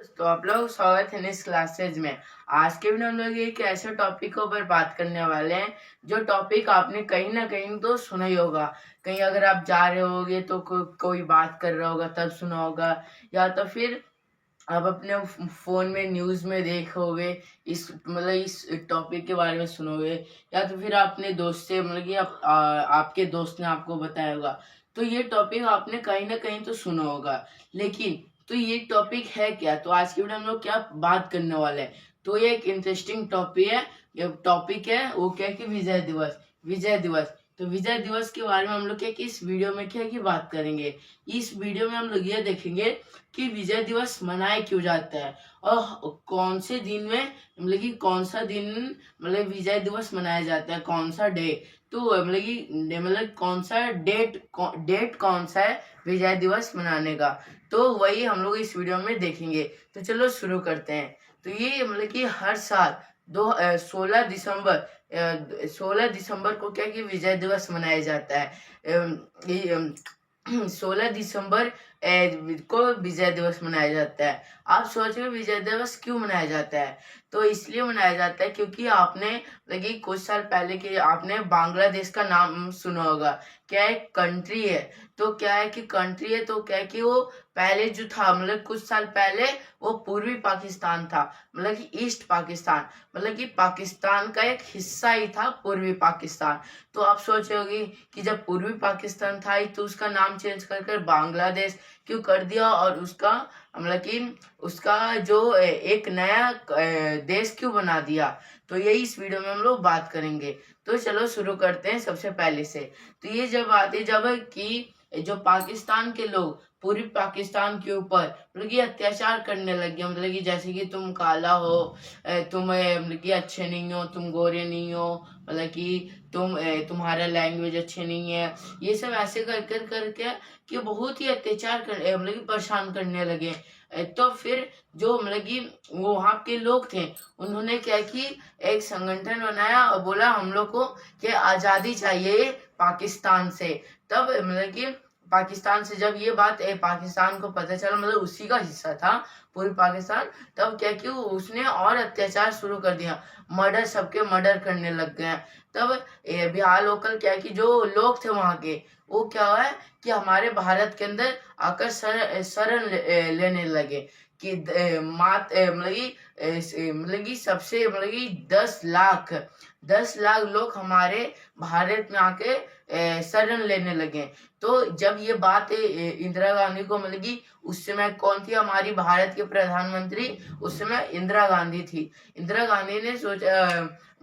तो आप लोग स्वागत है इस क्लासेज में। आज के वीडियो हम लोग एक ऐसे टॉपिक के ऊपर बात करने वाले हैं जो टॉपिक आपने कहीं ना कहीं तो सुना ही होगा। कहीं अगर आप जा रहे होगे तो कोई बात कर रहा होगा तब सुना होगा, या तो फिर आप अपने फोन में न्यूज में देखोगे, इस टॉपिक के बारे में सुनोगे, या तो फिर अपने दोस्त से कि आपके दोस्त ने आपको बताया होगा। तो ये टॉपिक आपने कहीं ना कहीं तो सुना होगा, लेकिन तो ये टॉपिक है क्या? तो आज की वीडियो हम लोग क्या बात करने वाले हैं, तो ये एक इंटरेस्टिंग टॉपिक है। ये टॉपिक है वो क्या कि विजय दिवस। विजय दिवस, तो विजय दिवस के बारे में हम लोग क्या कि इस वीडियो में क्या की बात करेंगे। इस वीडियो में हम लोग ये देखेंगे कि विजय दिवस मनाया क्यों जाता है और कौन से दिन में कि कौन सा दिन विजय दिवस मनाया जाता है, कौन सा डे। तो कौन सा डेट कौन सा है विजय दिवस मनाने का, तो वही हम लोग इस वीडियो में देखेंगे। तो चलो शुरू करते हैं। तो ये कि हर साल 16 दिसंबर को क्या कि विजय दिवस मनाया जाता है। 16 दिसंबर को विजय दिवस मनाया जाता है। आप सोच रहे विजय दिवस क्यों मनाया जाता है? तो इसलिए मनाया जाता है क्योंकि आपने कुछ साल पहले के आपने बांग्लादेश का नाम सुना होगा। क्या एक कंट्री है, तो क्या है कि कंट्री है, तो क्या है कि वो पहले जो था कुछ साल पहले वो पूर्वी पाकिस्तान था, कि ईस्ट पाकिस्तान, कि पाकिस्तान का एक हिस्सा ही था पूर्वी पाकिस्तान। तो आप सोच रहे होगी कि जब पूर्वी पाकिस्तान था ही तो उसका नाम चेंज कर बांग्लादेश क्यों कर दिया, और उसका उसका जो एक नया देश क्यों बना दिया। तो यही इस वीडियो में हम लोग बात करेंगे। तो चलो शुरू करते हैं सबसे पहले से। तो ये जब कि जो पाकिस्तान के लोग पूर्वी पाकिस्तान के ऊपर ये अत्याचार करने लग गए, कि जैसे कि तुम काला हो, तुम कि अच्छे नहीं हो, तुम गोरे नहीं हो, कि तुम्हारा लैंग्वेज अच्छे नहीं है, ये सब ऐसे कर करके कि बहुत ही अत्याचार कर परेशान करने लगे। तो फिर जो कि वो वहाँ के लोग थे, उन्होंने क्या कि एक संगठन बनाया और बोला हम लोग को कि आजादी चाहिए पाकिस्तान से। तब कि पाकिस्तान से जब ये बात पाकिस्तान को पता चला, उसी का हिस्सा था पूर्वी पाकिस्तान, तब क्या कि उसने और अत्याचार शुरू कर दिया, मर्डर, सबके मर्डर करने लग गए। तब बिहार लोकल क्या कि जो लोग थे वहां के, वो क्या हुआ है कि हमारे भारत के अंदर आकर शरण लेने लगे कि सबसे 10 लाख लोग हमारे भारत में आके शरण लेने लगे। तो जब ये बात इंदिरा गांधी को कि उस समय कौन थी हमारी भारत के प्रधानमंत्री, उस समय इंदिरा गांधी थी। इंदिरा गांधी ने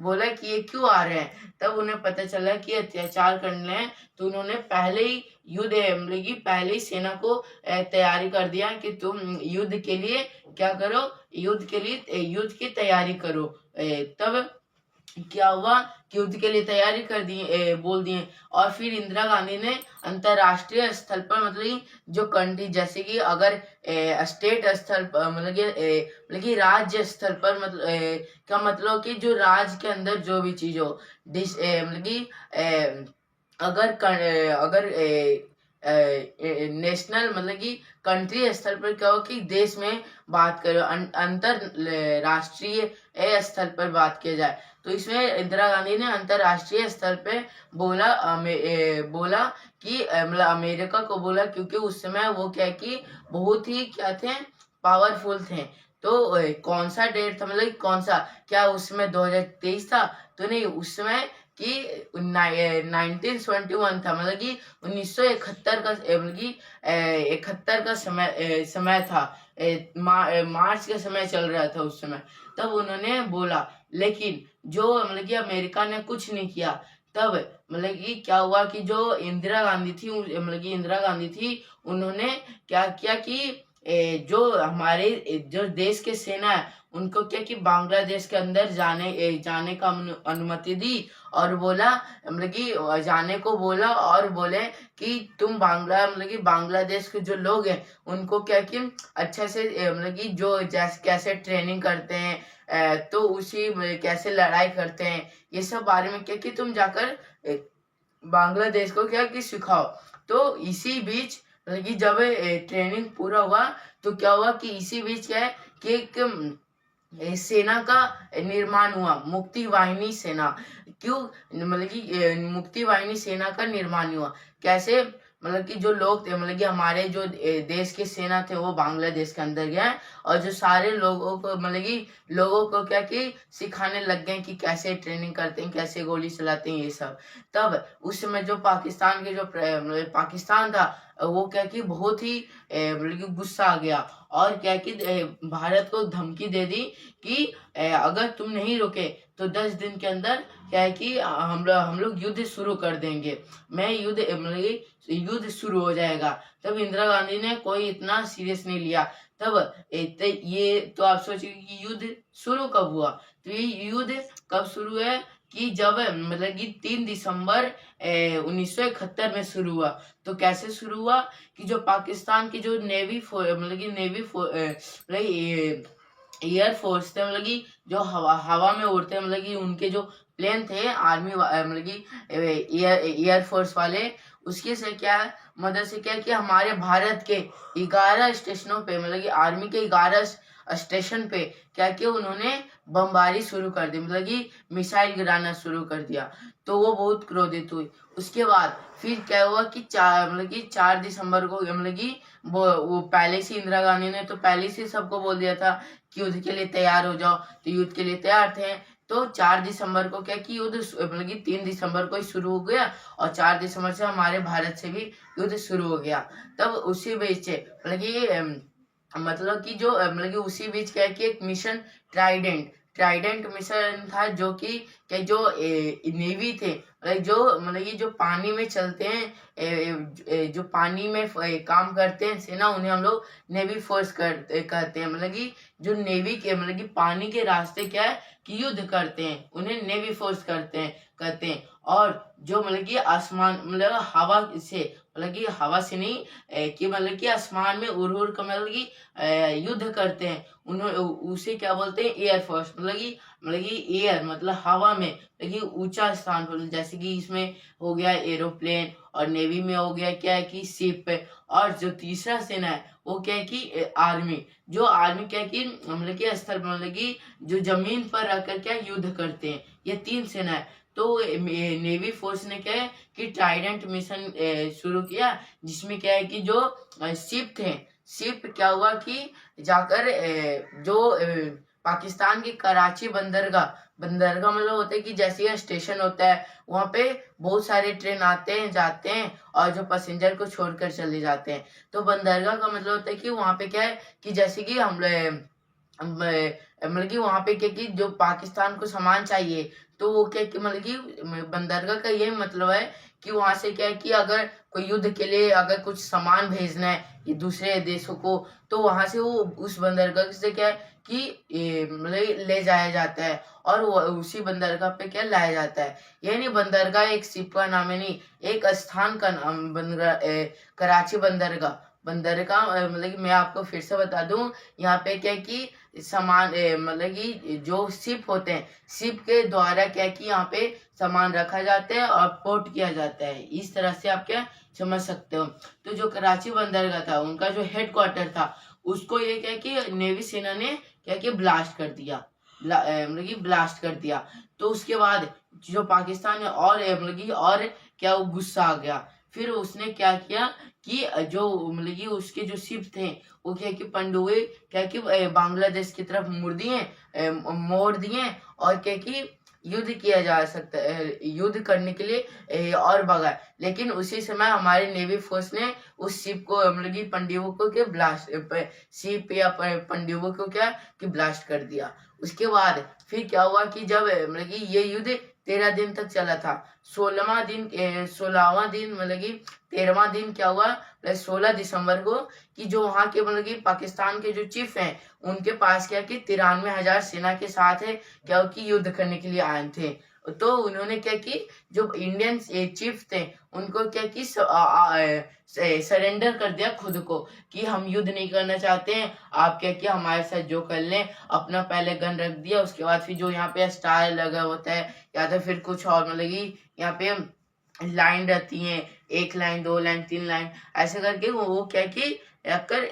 बोला कि ये क्यों आ रहे हैं, तब उन्हें पता चला कि अत्याचार करने हैं। तो उन्होंने पहले ही पहले ही सेना को तैयारी कर दिया कि तुम युद्ध के लिए क्या करो, युद्ध की तैयारी करो। तब क्या हुआ कि युद्ध के लिए तैयारी कर दिए, बोल दिए। और फिर इंदिरा गांधी ने अंतरराष्ट्रीय स्तर पर जो कंट्री, जैसे कि अगर स्टेट स्तर पर कि राज्य स्तर पर का मतलब कि जो राज्य के अंदर जो भी चीज हो, अगर अगर नेशनल कि कंट्री स्तर पर क्या हो कि देश में बात करो, अंतर राष्ट्रीय स्तर पर बात किया जाए। तो इसमें इंदिरा गांधी ने अंतरराष्ट्रीय स्तर पे बोला कि अमेरिका को बोला, क्योंकि उस समय वो क्या कि बहुत ही क्या थे, पावरफुल थे। तो कौन सा डेट था, कौन सा, क्या उसमें 2023 था? तो नहीं, उस समय कि 1971 था, कि 1971 का 71 का समय था। मार्च का समय चल रहा था उस समय। तब उन्होंने बोला, लेकिन जो कि अमेरिका ने कुछ नहीं किया। तब कि क्या हुआ कि जो इंदिरा गांधी थी, कि इंदिरा गांधी थी, उन्होंने क्या किया कि जो हमारे जो देश के सेना है उनको क्या कि बांग्लादेश के अंदर जाने का अनुमति दी, और बोला कि जाने को बोला, और बोले कि तुम कि बांग्लादेश के जो लोग हैं उनको क्या कि अच्छे से कि जो जैसे कैसे ट्रेनिंग करते हैं, तो उसी कैसे लड़ाई करते हैं, ये सब बारे में क्या कि तुम जाकर बांग्लादेश को क्या कि सिखाओ। तो इसी बीच कि जब ट्रेनिंग पूरा हुआ, तो क्या हुआ कि इसी बीच क्या है कि एक सेना का निर्माण हुआ, मुक्ति वाहिनी सेना। क्यों मतलब कि मुक्ति वाहिनी सेना का निर्माण हुआ कैसे? मतलब कि जो लोग थे, मतलब कि हमारे जो देश के सेना थे वो बांग्लादेश के अंदर गए, और जो सारे लोगों को मतलब कि लोगों को क्या कि सिखाने लग गए कि कैसे ट्रेनिंग करते हैं, कैसे गोली चलाते हैं, ये सब। तब उस समय जो पाकिस्तान के जो मतलब पाकिस्तान था, वो क्या कि बहुत ही मतलब कि गुस्सा आ गया, और क्या कि भारत को धमकी दे दी कि अगर तुम नहीं रुके तो 10 दिन के अंदर क्या है कि हम लोग युद्ध शुरू कर देंगे। मैं युद्ध मतलब कि युद्ध शुरू हो जाएगा। तब इंदिरा गांधी ने कोई इतना सीरियस नहीं लिया। तब ये तो आप सोचिए कि युद्ध शुरू कब हुआ? तो ये युद्ध कब शुरू है कि जब मतलब कि 3 दिसंबर 1971 में शुरू हुआ। तो कैसे शुरू हुआ कि जो पाकिस्तान की जो मतलब कि एयर फोर्स थे, मतलब कि जो हवा में उड़ते, मतलब कि उनके जो प्लेन थे आर्मी मतलब कि एयर फोर्स वाले, उसके से क्या है मदद से क्या है कि हमारे भारत के 11 स्टेशनों पे, मतलब कि आर्मी के 11 स्टेशन पे क्या किया उन्होंने, बमबारी शुरू कर दी, मतलब कि मिसाइल गिराना शुरू कर दिया। तो वो बहुत क्रोधित हुई। उसके बाद फिर क्या हुआ कि 4 दिसंबर को मतलब कि वो पहले से इंदिरा गांधी ने तो पहले से सबको बोल दिया था कि युद्ध के लिए तैयार हो जाओ, तो युद्ध के लिए तैयार थे। तो 4 दिसंबर को क्या कि युद्ध मतलब कि 3 दिसंबर को ही शुरू हो गया, और 4 दिसंबर से हमारे भारत से भी युद्ध शुरू हो गया। तब उसी बीच से मतलब कि मतलब कि जो मतलब कि उसी बीच क्या है कि एक मिशन ट्राइडेंट मिशन था, जो कि क्या जो नेवी थे, मतलब कि जो पानी में चलते हैं, जो पानी में काम करते हैं सेना, उन्हें हम लोग नेवी फोर्स कहते हैं। मतलब कि जो नेवी के मतलब कि पानी के रास्ते क्या है कि युद्ध करते हैं, उन्हें नेवी फोर्स कहते हैं। और जो मतलब कि आसमान मतलब हवा से, मतलब कि हवा से नहीं कि मतलब कि आसमान में उड़ कर मतलब कि युद्ध करते हैं, उन्होंने उसे क्या बोलते हैं, एयरफोर्स। मतलब कि एयर मतलब हवा में, लेकिन ऊंचा स्थान पर, जैसे कि इसमें हो गया एरोप्लेन, और नेवी में हो गया क्या है कि शिप। और जो तीसरा सेना है वो क्या है कि आर्मी। जो आर्मी क्या है कि मतलब कि स्थल मतलब कि जो जमीन पर रहकर क्या युद्ध करते हैं, ये 3 सेना है। तो नेवी फोर्स ने क्या है कि ट्राइडेंट मिशन शुरू किया, जिसमें क्या है कि जो शिप थे, शिप क्या हुआ कि जाकर पाकिस्तान की कराची बंदरगाह मतलब होता है कि जैसे ये स्टेशन होता है, वहां पे बहुत सारे ट्रेन आते हैं जाते हैं, और जो पैसेंजर को छोड़कर चले जाते हैं। तो बंदरगाह का मतलब होता है कि वहां पे क्या है कि जैसे कि मतलब कि वहां पे क्या कि जो पाकिस्तान को सामान चाहिए, तो वो क्या कि मतलब कि बंदरगाह का ये मतलब है कि वहां से क्या है कि अगर कोई युद्ध के लिए अगर कुछ सामान भेजना है ये दूसरे देशों को, तो वहां से वो उस बंदरगाह से क्या है कि मतलब ले जाया जाता है, और वो उसी बंदरगाह पे क्या लाया जाता है। ये नहीं बंदरगाह एक शिप का नाम है, नहीं, एक स्थान का नाम कराची बंदरगाह मतलब कि मैं आपको फिर से बता दूं, यहाँ पे क्या है कि सामान मतलब कि जो शिप होते हैं, शिप के द्वारा क्या है कि यहाँ पे सामान रखा जाता है और पोर्ट किया जाता है। इस तरह से आप क्या समझ सकते हो। तो जो कराची बंदरगाह था, उनका जो हेडक्वार्टर था, उसको ये क्या है कि नेवी सेना ने क्या कि ब्लास्ट कर दिया, मतलब कि ब्लास्ट कर दिया। तो उसके बाद जो पाकिस्तान है और मतलब कि और क्या वो गुस्सा आ गया। फिर उसने क्या किया कि जो मतलब कि उसके जो शिप थे, वो क्या कि पनडुब्बी क्या कि बांग्लादेश की तरफ मोड़ दिए, और क्या कि युद्ध किया जा सकता है, युद्ध करने के लिए और भगा। लेकिन उसी समय हमारे नेवी फोर्स ने उस शिप को मतलब कि पनडुब्बी को क्या ब्लास्ट शिप या पनडुब्बी को क्या कि ब्लास्ट कर दिया। उसके बाद फिर क्या हुआ कि जब मतलब कि ये युद्ध 13 दिन तक चला था। 16वां दिन मतलब कि 13वां दिन क्या हुआ 16 दिसंबर को, कि जो वहां के मतलब कि पाकिस्तान के जो चीफ हैं, उनके पास क्या कि 93,000 सेना के साथ है क्या कि युद्ध करने के लिए आए थे। तो उन्होंने क्या कि जो इंडियन चीफ थे, उनको क्या कि सरेंडर कर दिया खुद को, कि हम युद्ध नहीं करना चाहते हैं, आप क्या किया हमारे साथ जो कर लें। अपना पहले गन रख दिया, उसके बाद फिर जो यहाँ पे स्टार लगा होता है, या तो फिर कुछ और मतलब कि यहाँ पे लाइन रहती है, 1 लाइन 2 लाइन 3 लाइन, ऐसे करके वो क्या कि रखकर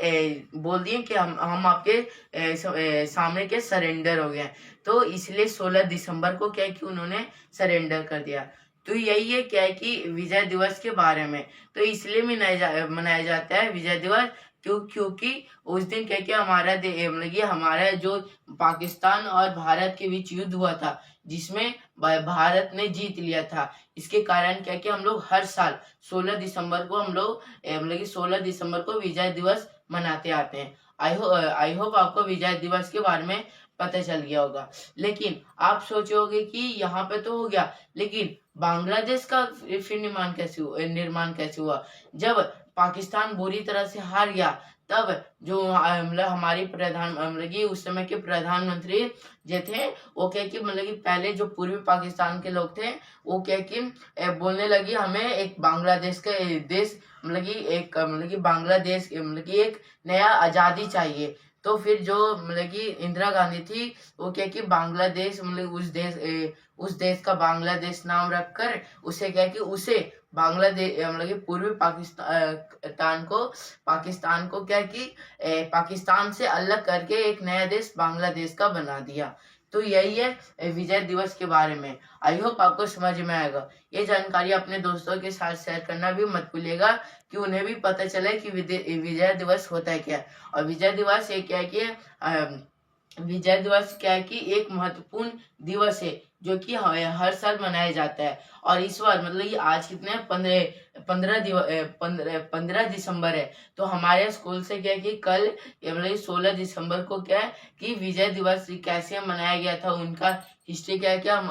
बोल दिए कि हम आपके सामने के सरेंडर हो गए हैं। तो इसलिए 16 दिसंबर को क्या है कि उन्होंने सरेंडर कर दिया। तो यही है क्या है कि विजय दिवस के बारे में। तो इसलिए मनाया जाता है विजय दिवस, क्योंकि उस दिन क्या क्या मतलब ये हमारा जो पाकिस्तान और भारत के बीच युद्ध हुआ था, जिसमें भारत ने जीत लिया था। इसके कारण क्या कि हम लोग हर साल 16 दिसंबर को हम लोग मतलब कि 16 दिसंबर को विजय दिवस मनाते आते हैं। आई होप आपको विजय दिवस के बारे में पता चल गया होगा। लेकिन आप सोचे होगे कि यहाँ पे तो हो गया, लेकिन बांग्लादेश का फिर निर्माण कैसे हुआ? जब पाकिस्तान बुरी तरह से हार गया, तब जो मतलब हमारी मतलब कि उस समय के प्रधानमंत्री जो थे, वो क्या कि मतलब कि पहले जो पूर्वी पाकिस्तान के लोग थे, वो क्या कि बोलने लगी हमें एक बांग्लादेश का देश मतलब कि बांग्लादेश मतलब कि एक नया आजादी चाहिए। तो फिर जो मतलब कि इंदिरा गांधी थी, वो क्या कि बांग्लादेश मतलब उस देश का बांग्लादेश नाम रखकर उसे क्या कि उसे बांग्लादेश मतलब कि पूर्वी पाकिस्तान को क्या कि पाकिस्तान से अलग करके एक नया देश बांग्लादेश का बना दिया। तो यही है विजय दिवस के बारे में। आई होप आपको समझ में आएगा। ये जानकारी अपने दोस्तों के साथ शेयर करना भी मत भूलिएगा, कि उन्हें भी पता चले कि विजय दिवस होता है क्या। और विजय दिवस ये क्या है कि विजय दिवस क्या है कि एक महत्वपूर्ण दिवस है, जो कि हर साल मनाया जाता है। और इस बार मतलब ये आज कितने 15 दिसंबर है। तो हमारे स्कूल से क्या है कि कल मतलब 16 दिसंबर को क्या है कि विजय दिवस कैसे मनाया गया था, उनका हिस्ट्री क्या है, क्या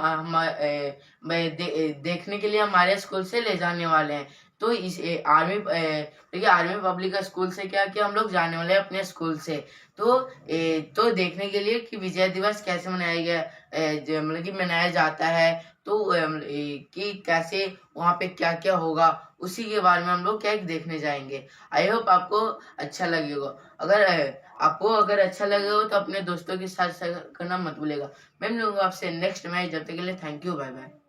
देखने के लिए हमारे स्कूल से ले जाने वाले हैं। तो इस आर्मी पब्लिक स्कूल से क्या कि हम लोग जाने वाले हैं अपने स्कूल से। तो देखने के लिए कि विजय दिवस कैसे मनाया गया, मतलब कि मनाया जाता है, तो कि कैसे वहाँ पे क्या क्या होगा, उसी के बारे में हम लोग क्या देखने जाएंगे। आई होप आपको अच्छा लगेगा। अगर अच्छा लगे हो तो अपने दोस्तों के साथ शेयर करना मत भूलेगा। मैं मिलूंगा आपसे नेक्स्ट मैच। जब तक के लिए थैंक यू, बाय बाय।